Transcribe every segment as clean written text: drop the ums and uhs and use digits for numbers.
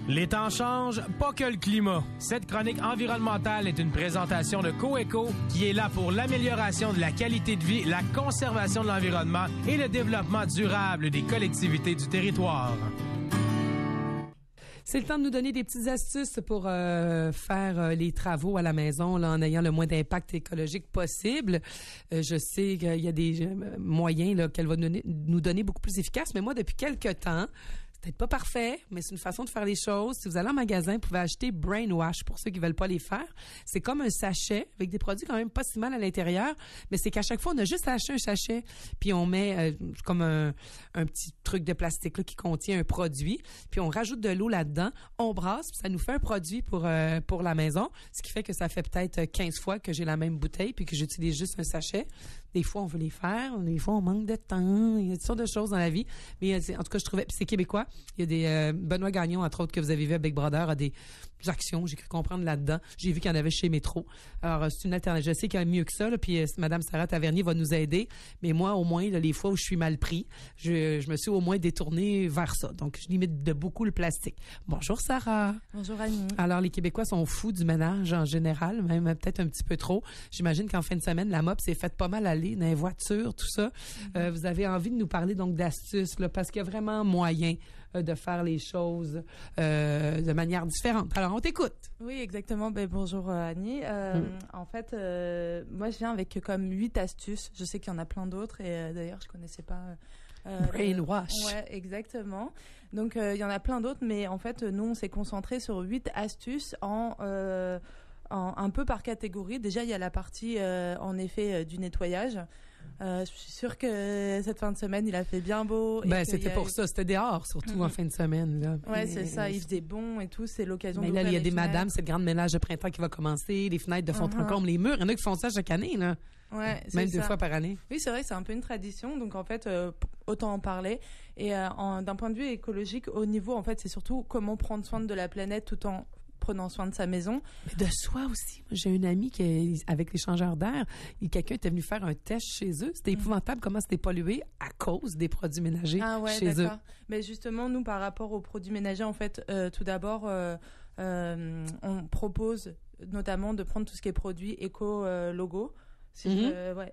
Les temps changent, pas que le climat. Cette chronique environnementale est une présentation de Coeco qui est là pour l'amélioration de la qualité de vie, la conservation de l'environnement et le développement durable des collectivités du territoire. C'est le temps de nous donner des petites astuces pour faire les travaux à la maison là, en ayant le moins d'impact écologique possible. Je sais qu'il y a des moyens là, qu'elle va nous donner beaucoup plus efficaces, mais moi, depuis quelques temps, peut-être pas parfait, mais c'est une façon de faire les choses. Si vous allez en magasin, vous pouvez acheter Brainwash pour ceux qui veulent pas les faire. C'est comme un sachet avec des produits quand même pas si mal à l'intérieur, mais c'est qu'à chaque fois, on a juste à acheter un sachet, puis on met comme un petit truc de plastique là, qui contient un produit, puis on rajoute de l'eau là-dedans, on brasse, puis ça nous fait un produit pour la maison, ce qui fait que ça fait peut-être 15 fois que j'ai la même bouteille, puis que j'utilise juste un sachet. Des fois, on veut les faire, des fois, on manque de temps, il y a toutes sortes de choses dans la vie, mais en tout cas, je trouvais, puis c'est québécois. Il y a des Benoît Gagnon, entre autres, que vous avez vu à Big Brother, a des actions, j'ai cru comprendre là-dedans. J'ai vu qu'il y en avait chez Métro. Alors, c'est une alternative. Je sais qu'il y a mieux que ça, là, puis Madame Sarah Tavernier va nous aider, mais moi, au moins, là, les fois où je suis mal pris, je me suis au moins détournée vers ça. Donc, je limite de beaucoup le plastique. Bonjour, Sarah. Bonjour, Annie. Alors, les Québécois sont fous du ménage en général, même peut-être un petit peu trop. J'imagine qu'en fin de semaine, la mop s'est faite pas mal aller dans les voitures, tout ça. Vous avez envie de nous parler donc d'astuces, là, parce qu'il y a vraiment moyen de faire les choses de manière différente. Alors, on t'écoute. Oui, exactement. Ben, bonjour, Annie. En fait, moi, je viens avec comme 8 astuces. Je sais qu'il y en a plein d'autres et d'ailleurs, je connaissais pas... Brainwash. Ouais, exactement. Donc, il y en a plein d'autres, mais en fait, nous, on s'est concentré sur 8 astuces en un peu par catégorie. Déjà, il y a la partie, en effet, du nettoyage. Je suis sûre que cette fin de semaine, il a fait bien beau. Ben, c'était pour ça. C'était dehors, surtout en fin de semaine, là. Ouais, c'est ça. Il faisait bon et tout. C'est l'occasion de. Mais là, il y a des madames, c'est le grand ménage de printemps qui va commencer, les fenêtres de fond en comble, les murs. Il y en a qui font ça chaque année, là. Ouais, c'est même ça. 2 fois par année. Oui, c'est vrai, c'est un peu une tradition. Donc, en fait, autant en parler. Et d'un point de vue écologique, au niveau, en fait, c'est surtout comment prendre soin de la planète tout en prenant soin de sa maison. Mais de soi aussi. Moi, j'ai une amie qui, avec l'échangeur d'air, quelqu'un était venu faire un test chez eux. C'était épouvantable comment c'était pollué à cause des produits ménagers chez eux. Mais justement, nous, par rapport aux produits ménagers, en fait, tout d'abord, on propose notamment de prendre tout ce qui est produit éco-logo.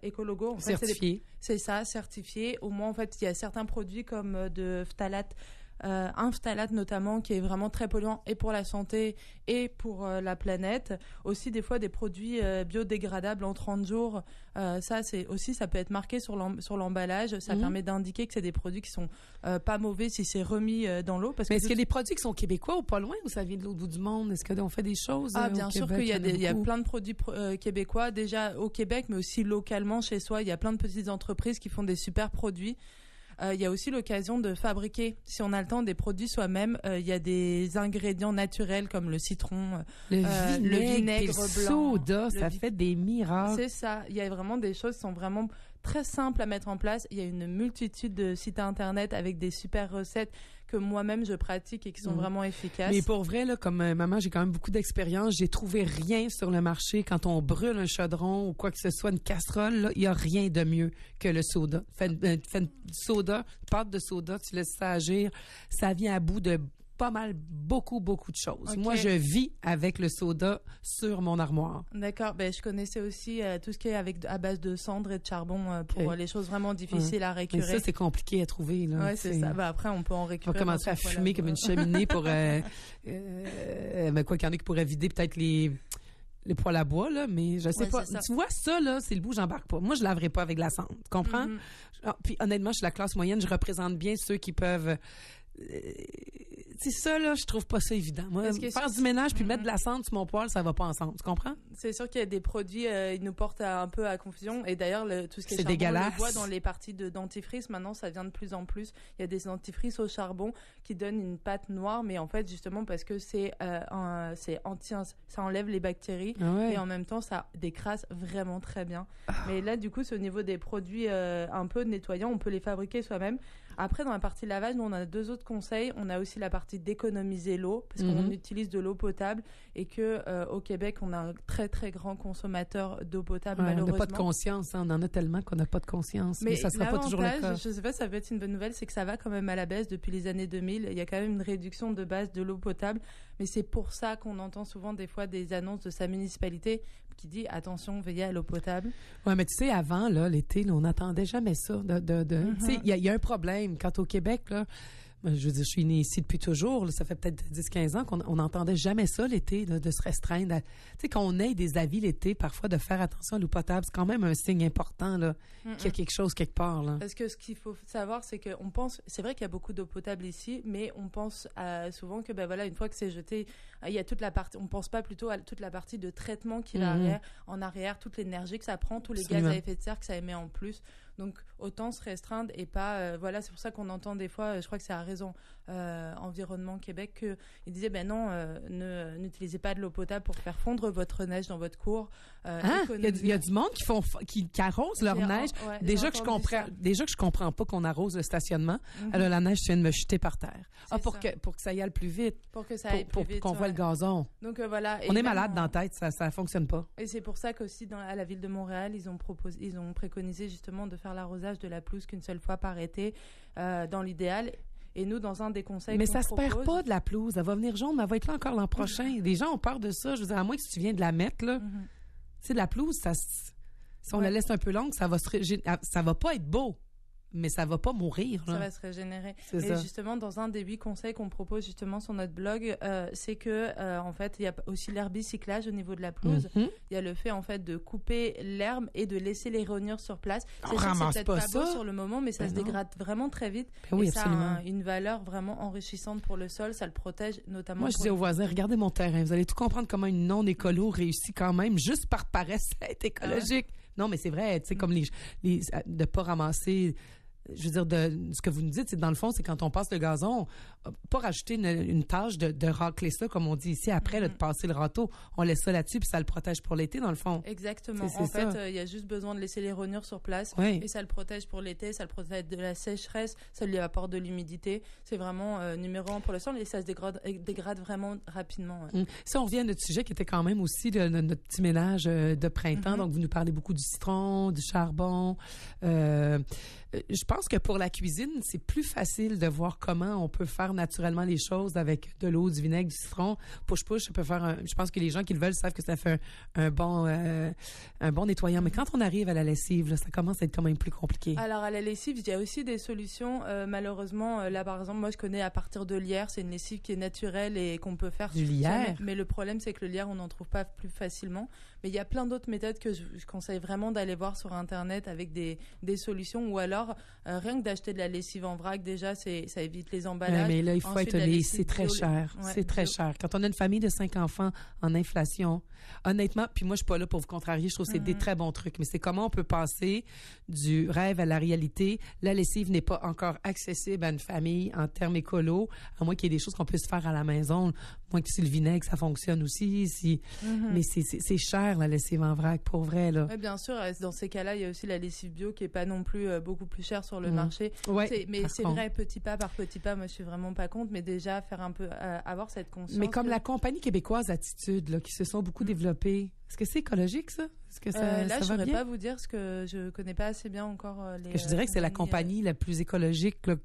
Éco-logo. En fait, certifié. C'est ça, certifié. Au moins, en fait, il y a certains produits comme de phtalate, un phtalate notamment qui est vraiment très polluant et pour la santé et pour la planète. Aussi des fois des produits biodégradables en 30 jours. Ça peut être marqué sur l'emballage. Ça permet d'indiquer que c'est des produits qui sont pas mauvais si c'est remis dans l'eau. Mais est-ce qu'il y a des produits qui sont québécois ou pas loin ou ça vient de l'autre bout du monde? Est-ce qu'on fait des choses bien sûr qu'il y a plein de produits québécois déjà au Québec, mais aussi localement chez soi. Il y a plein de petites entreprises qui font des super produits. Il y a aussi l'occasion de fabriquer, si on a le temps, des produits soi-même. Il y a des ingrédients naturels comme le citron, le vinaigre blanc, soda, ça fait des miracles. C'est ça. Il y a vraiment des choses qui sont vraiment très simples à mettre en place. Il y a une multitude de sites internet avec des super recettes que moi-même je pratique et qui sont vraiment efficaces. Mais pour vrai, là, comme maman, j'ai quand même beaucoup d'expérience. J'ai trouvé rien sur le marché quand on brûle un chaudron ou quoi que ce soit, une casserole. Là, il y a rien de mieux que le soda. Fais une soda, pâte de soda, tu laisses ça agir, ça vient à bout de pas mal, beaucoup de choses. Okay. Moi, je vis avec le soda sur mon armoire. D'accord. Ben, je connaissais aussi tout ce qui est à base de cendre et de charbon pour les choses vraiment difficiles à récurer. Mais ça, c'est compliqué à trouver, là. Ouais, c'est ça. Ben, après, on peut en récupérer. On va commencer à fumer comme une cheminée pour, mais quoi qu'il y en ait qui pourraient vider peut-être les poêles à bois, là, mais je sais pas. Tu vois, ça, là, c'est le bout, j'embarque pas. Moi, je laverai pas avec la cendre. Tu comprends? Puis, honnêtement, je suis la classe moyenne, je représente bien ceux qui peuvent, c'est ça, là, je trouve pas ça évident. Moi, faire du ménage puis mettre de la cendre sur mon poêle, ça va pas ensemble. Tu comprends? C'est sûr qu'il y a des produits, ils nous portent un peu à confusion. Et d'ailleurs, tout ce qui est charbon, dégueulasse. On le voit dans les parties de dentifrice. Maintenant, ça vient de plus en plus. Il y a des dentifrices au charbon qui donnent une pâte noire, mais en fait, justement, parce que c'est ça enlève les bactéries et en même temps, ça décrasse vraiment très bien. Mais là, du coup, c'est au niveau des produits un peu nettoyants. On peut les fabriquer soi-même. Après, dans la partie lavage, nous, on a 2 autres conseils. On a aussi la partie d'économiser l'eau, parce qu'on utilise de l'eau potable et que au Québec, on a un très, très grand consommateur d'eau potable, malheureusement. On n'a pas de conscience. On en a tellement qu'on n'a pas de conscience. Mais ça ne sera pas toujours le cas. Je ne sais pas, ça peut être une bonne nouvelle, c'est que ça va quand même à la baisse depuis les années 2000. Il y a quand même une réduction de base de l'eau potable. Mais c'est pour ça qu'on entend souvent des fois des annonces de sa municipalité qui dit attention, veillez à l'eau potable. Oui, mais tu sais, avant, là, l'été, là, on n'attendait jamais ça. Tu sais, il y a un problème. Quand au Québec, là, je veux dire, je suis née ici depuis toujours. Là, ça fait peut-être 10-15 ans qu'on n'entendait jamais ça l'été, là, de se restreindre. Tu sais, qu'on ait des avis l'été, parfois, de faire attention à l'eau potable, c'est quand même un signe important là, qu'il y a quelque chose quelque part. Là. Parce que ce qu'il faut savoir, c'est qu'on pense... C'est vrai qu'il y a beaucoup d'eau potable ici, mais on pense souvent que, ben voilà, une fois que c'est jeté, il y a toute la partie... On pense pas plutôt à toute la partie de traitement qui va en arrière, toute l'énergie que ça prend, tous les gaz à effet de serre que ça émet en plus. Donc, autant se restreindre et pas... voilà, c'est pour ça qu'on entend des fois, je crois que c'est à Raison Environnement Québec, qu'ils disaient, ben non, n'utilisez pas de l'eau potable pour faire fondre votre neige dans votre cour. Il y a du monde qui arrose leur neige. Ouais, déjà que je comprends pas qu'on arrose le stationnement. Alors, la neige vient de me jeter par terre. Pour que ça y aille plus vite. Pour que ça aille plus vite. Pour qu'on voit le gazon. Donc, voilà. On est malade dans la tête, ça fonctionne pas. Et c'est pour ça qu'aussi, à la ville de Montréal, ils ont préconisé justement de faire l'arrosage de la pelouse qu'une seule fois par été, dans l'idéal. Et nous, dans un des conseils mais qu'on ça propose... se perd pas de la pelouse. Elle va venir jaune, mais elle va être là encore l'an prochain. Les gens ont peur de ça. Je veux dire, à moins que tu viens de la mettre, là. Tu sais, la pelouse, si on la laisse un peu longue, ça va pas être beau. Mais ça va pas mourir. Là. Ça va se régénérer. C'est et ça. Justement, dans un des 8 conseils qu'on propose justement sur notre blog, c'est que en fait, il y a aussi l'herbicyclage au niveau de la pelouse. Il y a le fait en fait de couper l'herbe et de laisser les rainures sur place. On ramasse c'est pas peut-être pas ça beau sur le moment, mais ça se dégrade vraiment très vite. Oui, et ça absolument. a une valeur vraiment enrichissante pour le sol. Ça le protège notamment. Moi, je dis aux voisins, regardez mon terrain. Vous allez tout comprendre comment une non-écolo réussit quand même juste par paresse à être écologique. Non, mais c'est vrai, tu sais, comme de pas ramasser... Je veux dire, ce que vous nous dites, c'est dans le fond, c'est quand on passe le gazon, pas rajouter une tâche de racler ça, comme on dit ici, après, là, de passer le râteau. On laisse ça là-dessus, puis ça le protège pour l'été, dans le fond. Exactement. En fait, il y a juste besoin de laisser les rainures sur place. Et ça le protège pour l'été, ça le protège de la sécheresse, ça lui apporte de l'humidité. C'est vraiment numéro 1 pour le sol et ça se dégrade vraiment rapidement. Si on revient à notre sujet qui était quand même aussi de notre petit ménage de printemps, donc vous nous parlez beaucoup du citron, du charbon. Je pense que pour la cuisine, c'est plus facile de voir comment on peut faire naturellement les choses avec de l'eau, du vinaigre, du citron. Push-push, ça peut faire je pense que les gens qui le veulent savent que ça fait un bon nettoyant. Mais quand on arrive à la lessive, là, ça commence à être quand même plus compliqué. Alors, à la lessive, il y a aussi des solutions. Malheureusement, là, par exemple, moi, je connais à partir de lierre. C'est une lessive qui est naturelle et qu'on peut faire. Du lierre? Mais le problème, c'est que le lierre, on n'en trouve pas plus facilement. Mais il y a plein d'autres méthodes que je conseille vraiment d'aller voir sur Internet avec des solutions ou alors rien que d'acheter de la lessive en vrac, déjà, ça évite les emballages. Mais là, il faut être c'est très cher. Ouais, c'est très cher. Quand on a une famille de 5 enfants en inflation, honnêtement, puis moi, je suis pas là pour vous contrarier, je trouve que c'est des très bons trucs, mais c'est comment on peut passer du rêve à la réalité. La lessive n'est pas encore accessible à une famille en termes écolos, à moins qu'il y ait des choses qu'on puisse faire à la maison, moins que si le vinaigre, ça fonctionne aussi. Mais c'est cher, la lessive en vrac, pour vrai, là. Oui, bien sûr. Dans ces cas-là, il y a aussi la lessive bio qui est pas non plus beaucoup plus chère sur le marché. Ouais, mais c'est vrai, petit pas par petit pas, moi, je suis vraiment pas contre, mais déjà, faire un peu, avoir cette conscience. Mais comme la compagnie québécoise Attitude, là, qui se sont beaucoup développées, est-ce que c'est écologique, ça? Est-ce que ça, là, ça va bien? Je ne saurais pas vous dire, parce que je connais pas assez bien encore les... Je dirais que c'est la compagnie la plus écologique là,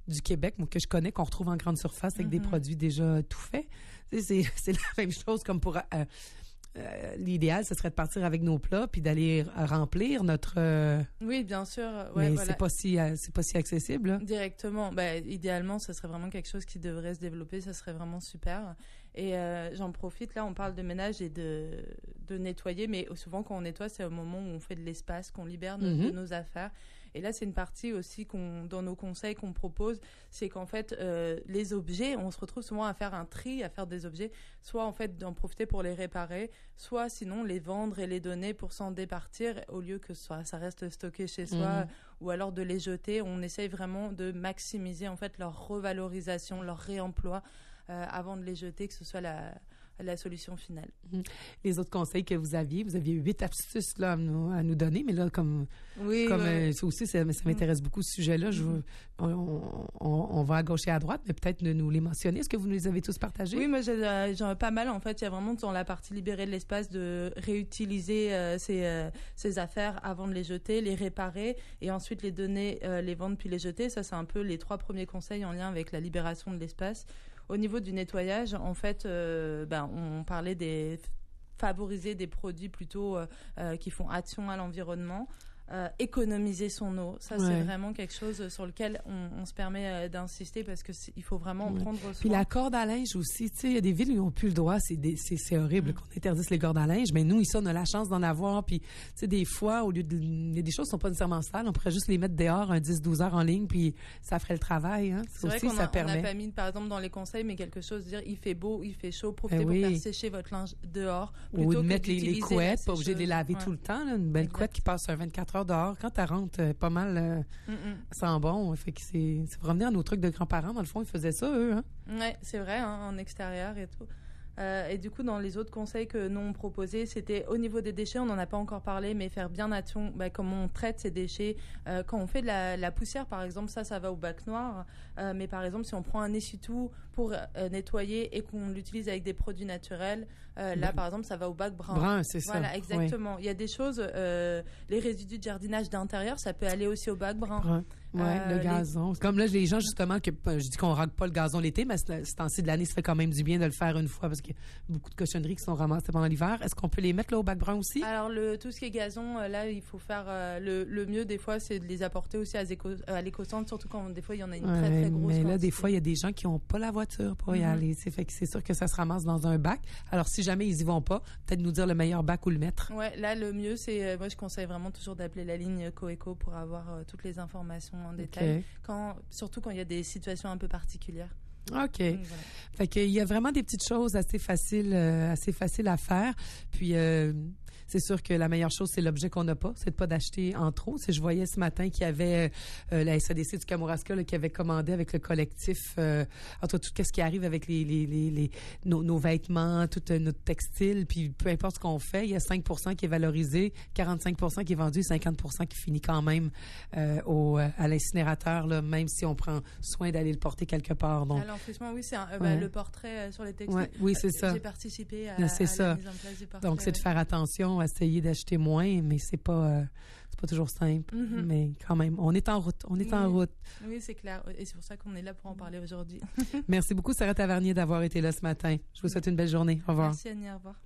du Québec, que je connais, qu'on retrouve en grande surface avec des produits déjà tout faits. C'est la même chose comme pour... l'idéal, ce serait de partir avec nos plats puis d'aller remplir notre... Oui, bien sûr. Ouais, mais voilà. c'est pas si accessible. Là. Directement. Idéalement, ce serait vraiment quelque chose qui devrait se développer. Ça serait vraiment super. Et j'en profite, là, on parle de ménage et de nettoyer, mais souvent, quand on nettoie, c'est au moment où on fait de l'espace, qu'on libère de nos affaires. Et là, c'est une partie aussi dans nos conseils qu'on propose, c'est qu'en fait, les objets, on se retrouve souvent à faire un tri, à faire des objets, soit en fait d'en profiter pour les réparer, soit sinon les vendre et les donner pour s'en départir, au lieu que ça reste stocké chez soi, ou alors de les jeter. On essaye vraiment de maximiser en fait leur revalorisation, leur réemploi, avant de les jeter, que ce soit la solution finale. Les autres conseils que vous aviez 8 astuces là, à nous donner, mais là, ça aussi, ça m'intéresse beaucoup ce sujet-là. On va à gauche et à droite, mais peut-être de nous les mentionner. Est-ce que vous nous les avez tous partagés? Oui, moi j'en ai pas mal. En fait, il y a vraiment dans la partie libérer de l'espace de réutiliser ces affaires avant de les jeter, les réparer et ensuite les donner, les vendre puis les jeter. Ça, c'est un peu les 3 premiers conseils en lien avec la libération de l'espace. Au niveau du nettoyage, en fait, on parlait favoriser des produits plutôt qui font action à l'environnement. Économiser son eau, ça c'est vraiment quelque chose sur lequel on se permet d'insister parce que il faut vraiment en prendre soin. Puis la corde à linge aussi, tu sais, il y a des villes où ils n'ont plus le droit, c'est horrible qu'on interdise les cordes à linge, mais nous ici on a la chance d'en avoir, puis tu sais des fois au lieu de, il y a des choses qui sont pas nécessairement sales, on pourrait juste les mettre dehors 10-12 heures en ligne puis ça ferait le travail, hein. C'est vrai qu'on n'a pas mis par exemple dans les conseils mais quelque chose dire il fait beau, il fait chaud, profitez pour faire sécher votre linge dehors plutôt ou de que mettre les couettes, pas obligé de les laver tout le temps là, une belle couette qui passe 24 heures dehors, quand tu rentres pas mal sent bon, fait que c'est pour revenir à nos trucs de grands-parents, dans le fond ils faisaient ça eux, hein. Ouais, c'est vrai, hein, en extérieur et tout. Et du coup, dans les autres conseils que nous on proposait, c'était au niveau des déchets, on n'en a pas encore parlé, mais faire bien attention comment on traite ces déchets. Quand on fait de la poussière, par exemple, ça va au bac noir. Mais par exemple, si on prend un essuie-tout pour nettoyer et qu'on l'utilise avec des produits naturels, là, par exemple, ça va au bac brun. Brun, c'est ça. Voilà, exactement. Il y a des choses, les résidus de jardinage d'intérieur, ça peut aller aussi au bac brun. Le gazon. Comme là, les gens, justement, je dis qu'on rague pas le gazon l'été, mais ce temps-ci de l'année, ça fait quand même du bien de le faire une fois parce qu'il y a beaucoup de cochonneries qui sont ramassées pendant l'hiver. Est-ce qu'on peut les mettre là au bac brun aussi? Alors, tout ce qui est gazon, là, il faut faire le mieux, des fois, c'est de les apporter aussi à l'éco-centre, surtout quand des fois, il y en a une très, très grosse mais là, quantité. des fois, il y a des gens qui n'ont pas la voiture pour y aller. Fait que c'est sûr que ça se ramasse dans un bac. Alors, si jamais ils y vont pas, peut-être nous dire le meilleur bac où le mettre. Ouais, là, le mieux, c'est, moi, je conseille vraiment toujours d'appeler la ligne Coeco pour avoir toutes les informations en détail. Surtout quand il y a des situations un peu particulières. OK. Donc, voilà. Fait qu'il y a vraiment des petites choses assez faciles à faire. Puis c'est sûr que la meilleure chose, c'est l'objet qu'on n'a pas, c'est de pas d'acheter en trop. Je voyais ce matin qu'il y avait la SADC du Kamouraska là, qui avait commandé avec le collectif tout ce qui arrive avec nos vêtements, tout notre textile, puis peu importe ce qu'on fait, il y a 5% qui est valorisé, 45% qui est vendu, 50% qui finit quand même à l'incinérateur, là, même si on prend soin d'aller le porter quelque part. Donc, à l'enfouissement, oui, c'est le portrait sur les textiles. Ouais, oui, c'est ça. J'ai participé à la mise en place du portrait. Donc, c'est de faire attention, essayer d'acheter moins, mais c'est pas toujours simple. Mais quand même, on est en route. Oui, c'est clair. Et c'est pour ça qu'on est là pour en parler aujourd'hui. Merci beaucoup, Sarah Tavernier, d'avoir été là ce matin. Je vous souhaite une belle journée. Au revoir. Merci, Annie. Au revoir.